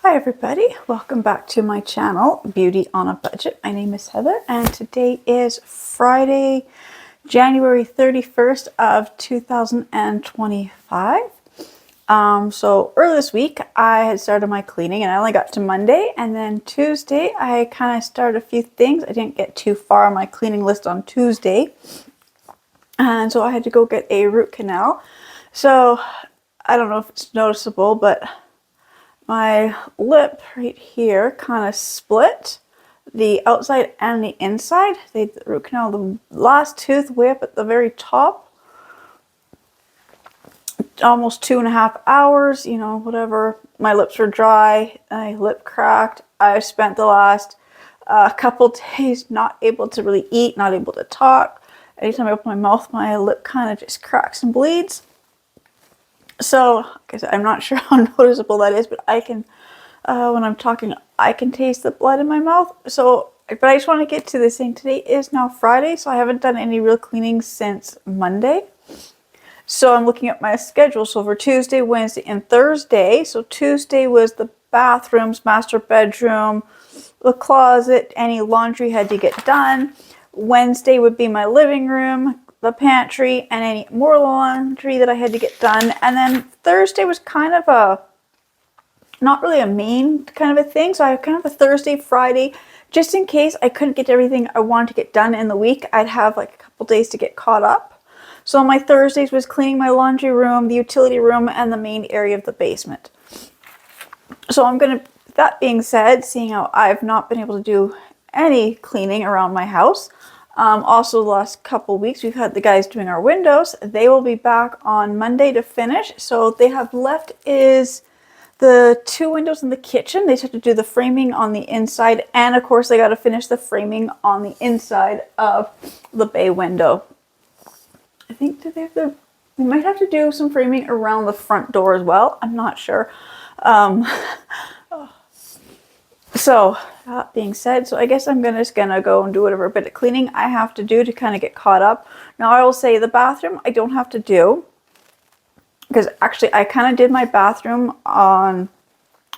Hi everybody, welcome back to my channel, Beauty on a Budget. My name is Heather and today is Friday, January 31st of 2025. So earlier this week I had started my cleaning and I only got to Monday, and then Tuesday I kind of started a few things. I didn't get too far on my cleaning list on Tuesday, and so I had to go get a root canal. So I don't know if it's noticeable, but my lip right here kind of split, the outside and the inside. They did the root canal, the last tooth way up at the very top. Almost 2.5 hours, you know, whatever. My lips were dry, my lip cracked. I spent the last couple days not able to really eat, not able to talk. Anytime I open my mouth, my lip kind of just cracks and bleeds. So, like I said, I'm not sure how noticeable that is, but I can, when I'm talking, I can taste the blood in my mouth. So, but I just want to get to this thing. Today is now Friday, so I haven't done any real cleaning since Monday. So I'm looking at my schedule. So for Tuesday, Wednesday, and Thursday. So Tuesday was the bathrooms, master bedroom, the closet, any laundry had to get done. Wednesday would be my living room, the pantry, and any more laundry that I had to get done. And then Thursday was kind of a, not really a main kind of a thing. So I have kind of a Thursday, Friday, just in case I couldn't get everything I wanted to get done in the week. I'd have like a couple days to get caught up. So my Thursdays was cleaning my laundry room, the utility room, and the main area of the basement. So I'm going to, that being said, seeing how I've not been able to do any cleaning around my house. Also, the last couple weeks, we've had the guys doing our windows. They will be back on Monday to finish. So they have left is the 2 windows in the kitchen. They just have to do the framing on the inside. And of course, they got to finish the framing on the inside of the bay window. I think that they might have to do some framing around the front door as well. I'm not sure. So that being said, so I guess I'm just gonna go and do whatever bit of cleaning I have to do to kind of get caught up. Now I will say the bathroom I don't have to do, because actually I kind of did my bathroom on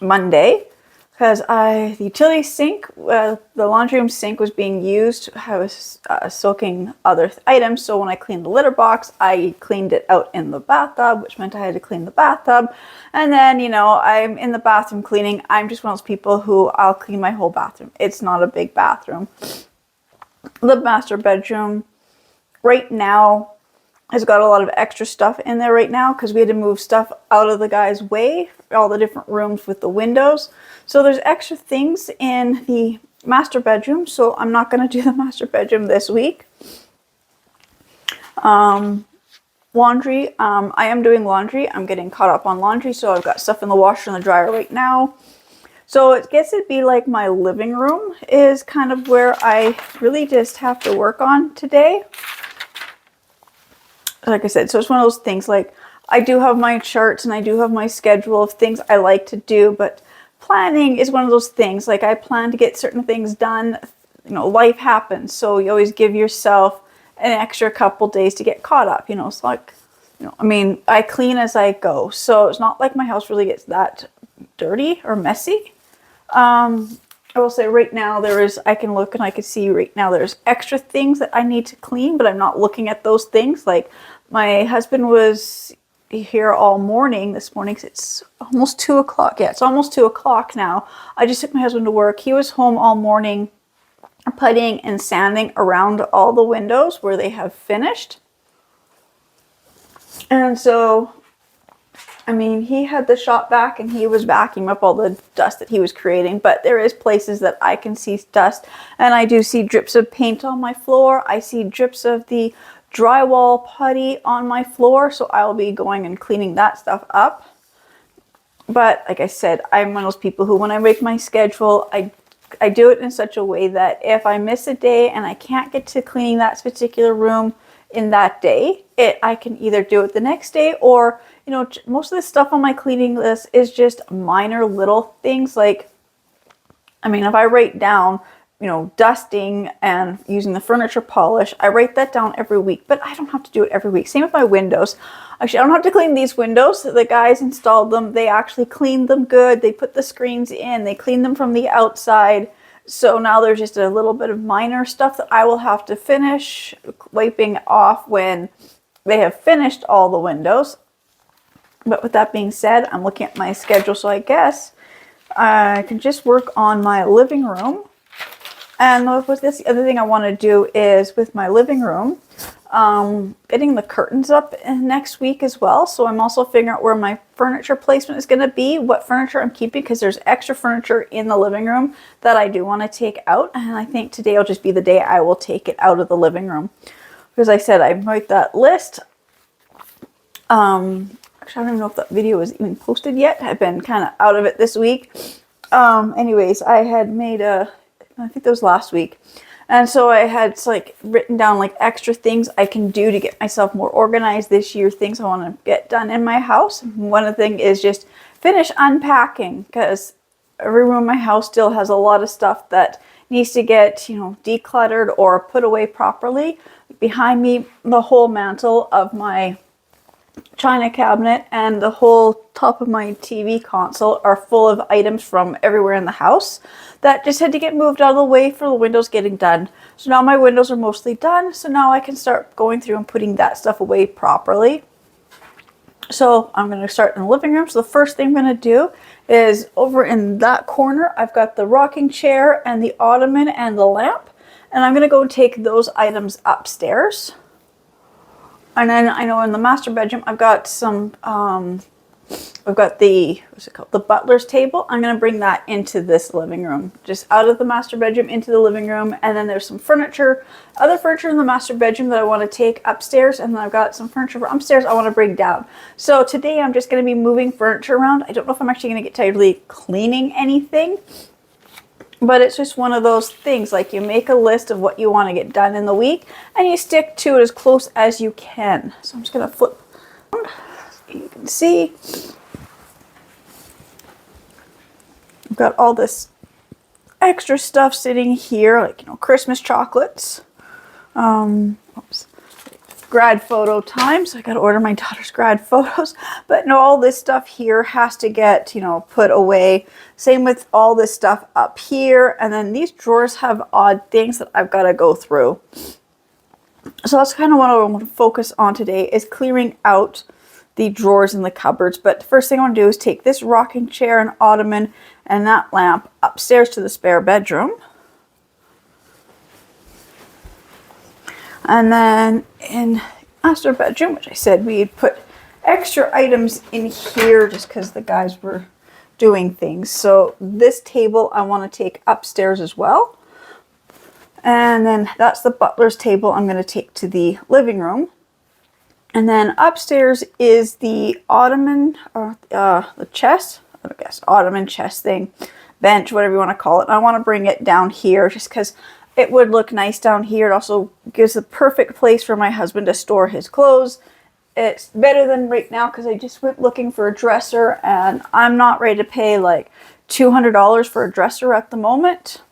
Monday, because the utility sink, the laundry room sink was being used. I was soaking other items, so when I cleaned the litter box, I cleaned it out in the bathtub, which meant I had to clean the bathtub. And then, you know, I'm in the bathroom cleaning. I'm just one of those people who I'll clean my whole bathroom. It's not a big bathroom. The master bedroom right now has got a lot of extra stuff in there right now because we had to move stuff out of the guy's way, all the different rooms with the windows. So there's extra things in the master bedroom, so I'm not going to do the master bedroom this week. Laundry, I am doing laundry. I'm getting caught up on laundry, so I've got stuff in the washer and the dryer right now. So I guess it'd be like my living room is kind of where I really just have to work on today. Like I said, so it's one of those things, like I do have my charts and I do have my schedule of things I like to do, but planning is one of those things. Like I plan to get certain things done, you know, life happens. So you always give yourself an extra couple days to get caught up, you know. It's like, you know, I mean, I clean as I go. So it's not like my house really gets that dirty or messy. I will say right now I can look and I can see right now there's extra things that I need to clean, but I'm not looking at those things. Like my husband was here all morning this morning, 'cause it's almost 2 o'clock. Yeah, it's almost 2 o'clock now. I just took my husband to work. He was home all morning puttying and sanding around all the windows where they have finished. And so, I mean, he had the shop vac and he was vacuuming up all the dust that he was creating, but there is places that I can see dust, and I do see drips of paint on my floor. I see drips of the drywall putty on my floor, so I'll be going and cleaning that stuff up. But like I said, I'm one of those people who, when I make my schedule, I do it in such a way that if I miss a day and I can't get to cleaning that particular room in that day, I can either do it the next day, or, you know, most of the stuff on my cleaning list is just minor little things. Like, I mean, if I write down dusting and using the furniture polish. I write that down every week, but I don't have to do it every week. Same with my windows. Actually, I don't have to clean these windows. The guys installed them. They actually cleaned them good. They put the screens in. They cleaned them from the outside. So now there's just a little bit of minor stuff that I will have to finish wiping off when they have finished all the windows. But with that being said, I'm looking at my schedule, so I guess I can just work on my living room. And with this, the other thing I want to do is with my living room, getting the curtains up next week as well. So I'm also figuring out where my furniture placement is going to be, what furniture I'm keeping, because there's extra furniture in the living room that I do want to take out. And I think today will just be the day I will take it out of the living room. Because like I said, I made that list. Actually, I don't even know if that video is even posted yet. I've been kind of out of it this week. Anyways, I had made I think that was last week. And so I had written down extra things I can do to get myself more organized this year, things I want to get done in my house. One of the things is just finish unpacking, because every room in my house still has a lot of stuff that needs to get, decluttered or put away properly. Behind me, the whole mantle of my china cabinet and the whole top of my TV console are full of items from everywhere in the house that just had to get moved out of the way for the windows getting done. So now my windows are mostly done, so now I can start going through and putting that stuff away properly. So I'm going to start in the living room. So the first thing I'm going to do is over in that corner, I've got the rocking chair and the ottoman and the lamp, and I'm going to go take those items upstairs. And then I know in the master bedroom, I've got some, I've got the, the butler's table. I'm going to bring that into this living room, just out of the master bedroom into the living room. And then there's some furniture, other furniture in the master bedroom that I want to take upstairs. And then I've got some furniture from upstairs I want to bring down. So today I'm just going to be moving furniture around. I don't know if I'm actually going to get to really cleaning anything. But it's just one of those things, you make a list of what you want to get done in the week and you stick to it as close as you can. So I'm just going to flip around so you can see. I've got all this extra stuff sitting here, Christmas chocolates. Grad photo time, so I got to order my daughter's grad photos. But no, all this stuff here has to get, put away. Same with all this stuff up here. And then these drawers have odd things that I've got to go through. So that's kind of what I want to focus on today, is clearing out the drawers in the cupboards. But the first thing I want to do is take this rocking chair and ottoman and that lamp upstairs to the spare bedroom. And then in master bedroom, which I said we'd put extra items in here just because the guys were doing things. So this table I want to take upstairs as well. And then that's the butler's table I'm going to take to the living room. And then upstairs is the ottoman, or the chest, I guess, ottoman chest thing, bench, whatever you want to call it. And I want to bring it down here just because it would look nice down here. It also gives the perfect place for my husband to store his clothes. It's better than right now because I just went looking for a dresser and I'm not ready to pay $200 for a dresser at the moment.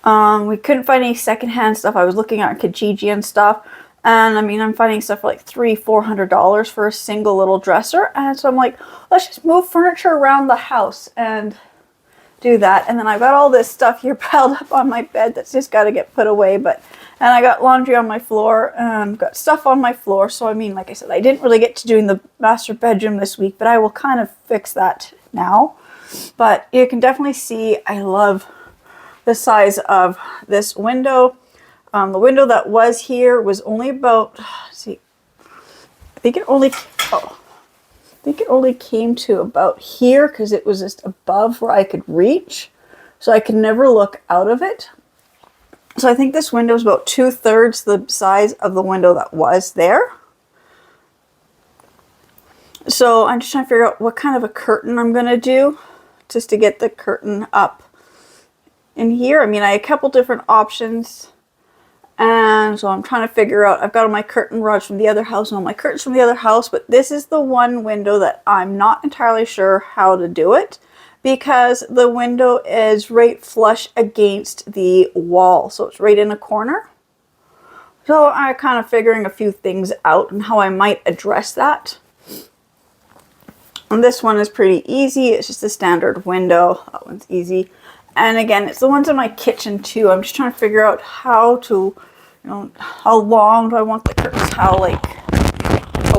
We couldn't find any secondhand stuff. I was looking at Kijiji and stuff. And I'm finding stuff for $300-400 for a single little dresser. And so I'm like, let's just move furniture around the house and do that. And then I've got all this stuff here piled up on my bed that's just got to get put away. And I got laundry on my floor and got stuff on my floor. So like I said, I didn't really get to doing the master bedroom this week, but I will kind of fix that now. But you can definitely see I love the size of this window. The window that was here was only about, I think it only came to about here because it was just above where I could reach. So I could never look out of it. So I think this window is about 2/3 the size of the window that was there. So I'm just trying to figure out what kind of a curtain I'm going to do just to get the curtain up in here. I had a couple different options. And so I'm trying to figure out, I've got all my curtain rods from the other house and all my curtains from the other house, but this is the one window that I'm not entirely sure how to do it because the window is right flush against the wall. So it's right in a corner. So I'm kind of figuring a few things out and how I might address that. And this one is pretty easy. It's just a standard window. That one's easy. And again, it's the ones in my kitchen too. I'm just trying to figure out how to, how long do I want the curtains? I'll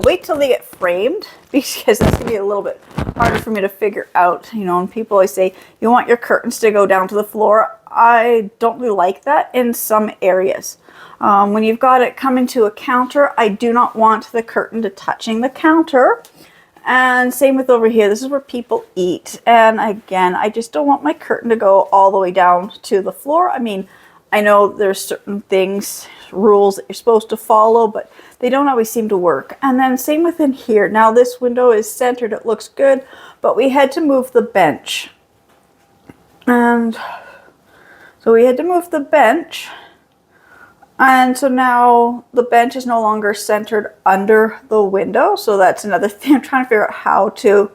wait till they get framed because that's going to be a little bit harder for me to figure out, and people always say, you want your curtains to go down to the floor. I don't really like that in some areas. When you've got it coming to a counter, I do not want the curtain to touching the counter. And same with over here. This is where people eat. And again, I just don't want my curtain to go all the way down to the floor. I mean, I know there's certain things, rules that you're supposed to follow, but they don't always seem to work. And then same within here. Now this window is centered. It looks good, but we had to move the bench. And so we had to move the bench. And so now the bench is no longer centered under the window. So that's another thing. I'm trying to figure out how to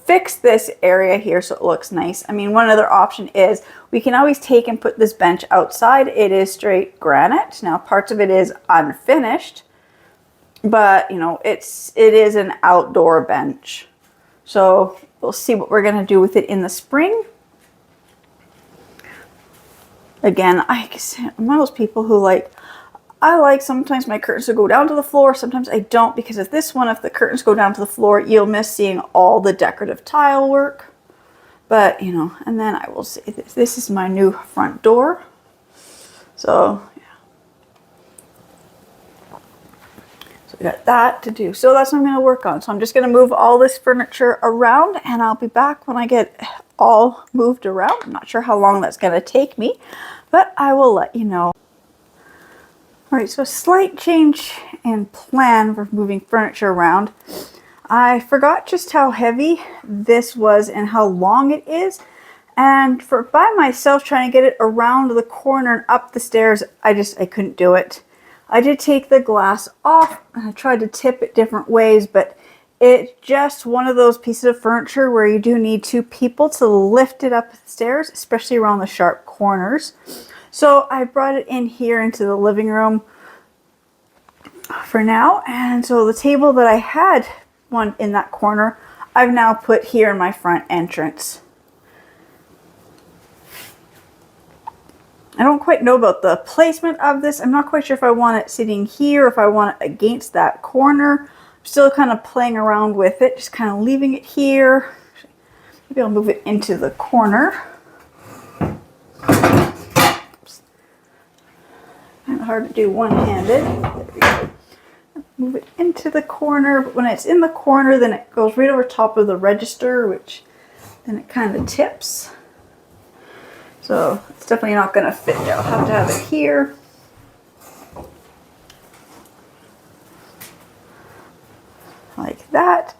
fix this area here so it looks nice. I mean, one other option is we can always take and put this bench outside. It is straight granite. Now parts of it is unfinished, but it is an outdoor bench. So we'll see what we're going to do with it in the spring. Again, I'm one of those people who I like sometimes my curtains to go down to the floor. Sometimes I don't, because if the curtains go down to the floor, you'll miss seeing all the decorative tile work. But, and then I will say this is my new front door. So, yeah. So we got that to do. So that's what I'm going to work on. So I'm just going to move all this furniture around and I'll be back when I get all moved around. I'm not sure how long that's going to take me, but I will let you know. All right, so a slight change in plan for moving furniture around. I forgot just how heavy this was and how long it is. And by myself trying to get it around the corner and up the stairs, I couldn't do it. I did take the glass off and I tried to tip it different ways, but it's just one of those pieces of furniture where you do need two people to lift it up the stairs, especially around the sharp corners. So I brought it in here into the living room for now. And so the table that I had one in that corner, I've now put here in my front entrance. I don't quite know about the placement of this. I'm not quite sure if I want it sitting here or if I want it against that corner. Still kind of playing around with it, just kind of leaving it here. Maybe I'll move it into the corner. Oops. Kind of hard to do one-handed. There we go. Move it into the corner, but when it's in the corner, then it goes right over top of the register, which then it kind of tips. So it's definitely not going to fit. I'll have to have it here. Like that.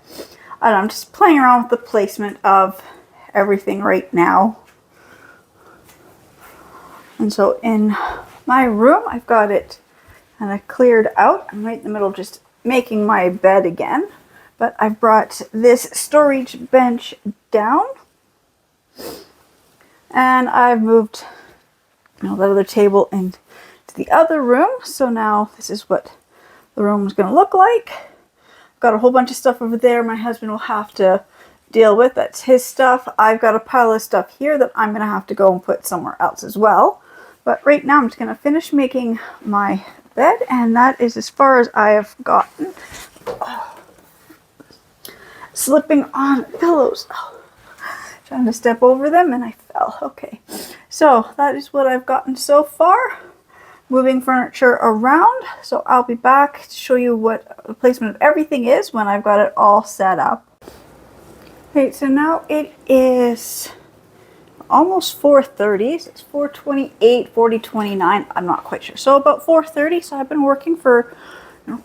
And I'm just playing around with the placement of everything right now. And so in my room, I've got it kind of cleared out. I'm right in the middle just making my bed again. But I've brought this storage bench down. And I've moved that other table into the other room. So now this is what the room is going to look like. Got a whole bunch of stuff over there my husband will have to deal with. That's his stuff. I've got a pile of stuff here that I'm going to have to go and put somewhere else as well. But right now I'm just going to finish making my bed, and that is as far as I have gotten. Oh. Slipping on pillows. Oh. Trying to step over them and I fell. Okay. So that is what I've gotten so far. Moving furniture around, so I'll be back to show you what the placement of everything is when I've got it all set up. Okay, so now it is almost 4:30, so it's 4:28, 4:29, I'm not quite sure. So about 4:30, so I've been working for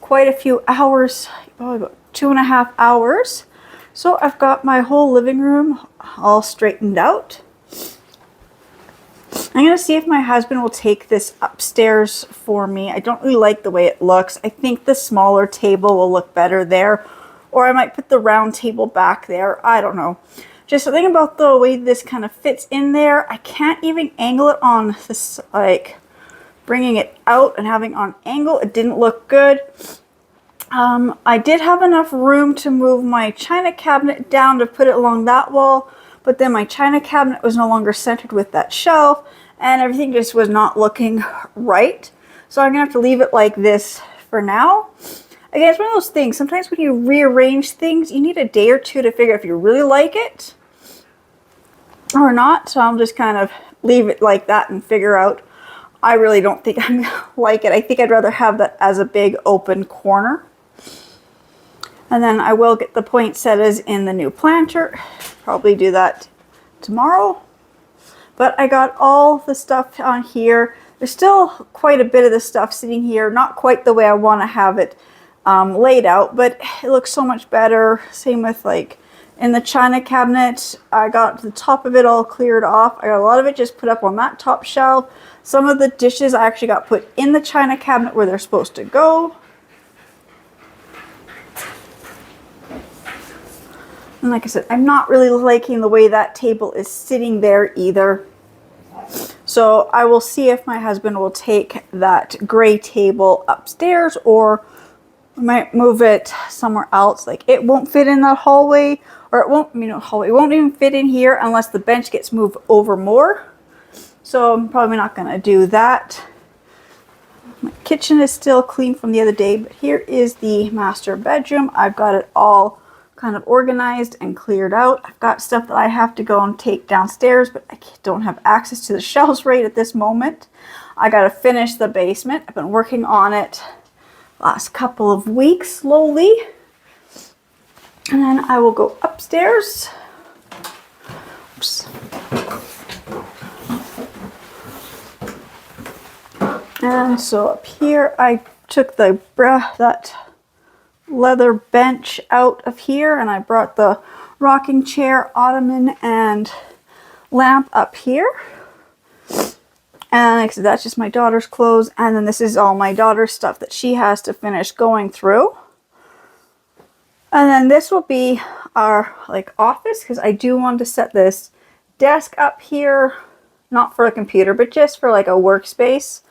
quite a few hours, probably about 2.5 hours. So I've got my whole living room all straightened out. I'm going to see if my husband will take this upstairs for me. I don't really like the way it looks. I think the smaller table will look better there. Or I might put the round table back there. I don't know. Just the thing about the way this kind of fits in there, I can't even angle it on this, like bringing it out and having on angle. It didn't look good. I did have enough room to move my china cabinet down to put it along that wall, but then my china cabinet was no longer centered with that shelf and everything just was not looking right. So I'm gonna have to leave it like this for now. Again, it's one of those things, sometimes when you rearrange things, you need a day or two to figure out if you really like it or not. So I'll just kind of leave it like that and figure out. I really don't think I'm gonna like it. I think I'd rather have that as a big open corner. And then I will get the poinsettias in the new planter. Probably do that tomorrow. But I got all the stuff on here. There's still quite a bit of the stuff sitting here. Not quite the way I want to have it laid out, but it looks so much better. Same with like in the china cabinet. I got the top of it all cleared off. I got a lot of it just put up on that top shelf. Some of the dishes I actually got put in the china cabinet where they're supposed to go. And like I said, I'm not really liking the way that table is sitting there either. So I will see if my husband will take that gray table upstairs, or I might move it somewhere else. Like it won't fit in that hallway, or it won't, hallway. It won't even fit in here unless the bench gets moved over more. So I'm probably not going to do that. My kitchen is still clean from the other day, but here is the master bedroom. I've got it all kind of organized and cleared out. I've got stuff that I have to go and take downstairs, but I don't have access to the shelves right at this moment. I got to finish the basement. I've been working on it last couple of weeks slowly. And then I will go upstairs. Oops. And so up here, I took that leather bench out of here, and I brought the rocking chair, ottoman, and lamp up here. And like I said, that's just my daughter's clothes, and then this is all my daughter's stuff that she has to finish going through. And then this will be our like office, because I do want to set this desk up here, not for a computer, but just for like a workspace,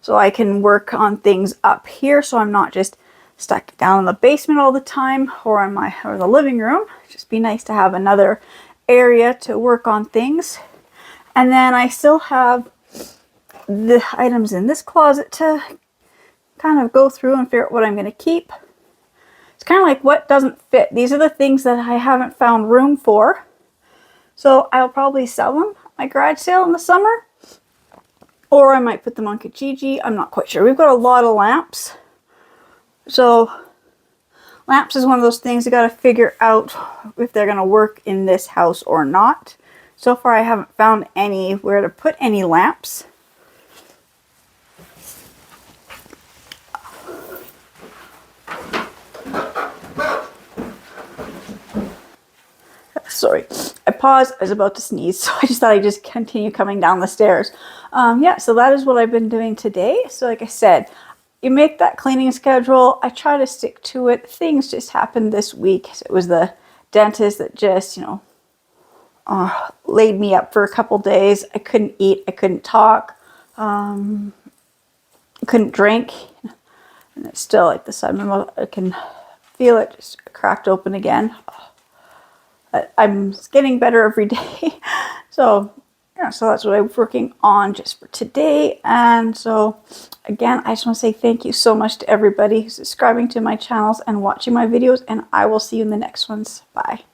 so I can work on things up here, so I'm not just stuck down in the basement all the time, or in the living room. It'd just be nice to have another area to work on things. And then I still have the items in this closet to kind of go through and figure out what I'm going to keep. It's kind of like what doesn't fit. These are the things that I haven't found room for. So I'll probably sell them at my garage sale in the summer, or I might put them on Kijiji. I'm not quite sure. We've got a lot of lamps. So lamps is one of those things you got to figure out if they're going to work in this house or not. So far I haven't found anywhere to put any lamps. Sorry, I paused. I was about to sneeze, so I just thought I'd just continue coming down the stairs. Yeah, so that is what I've been doing today. So like I said, you make that cleaning schedule. I try to stick to it. Things just happened this week. So it was the dentist that just, laid me up for a couple days. I couldn't eat. I couldn't talk. I couldn't drink. And it's still like the side of my mouth. I can feel it just cracked open again. I'm getting better every day. So yeah, so that's what I'm working on just for today. And so again, I just want to say thank you so much to everybody who's subscribing to my channels and watching my videos, and I will see you in the next ones. Bye.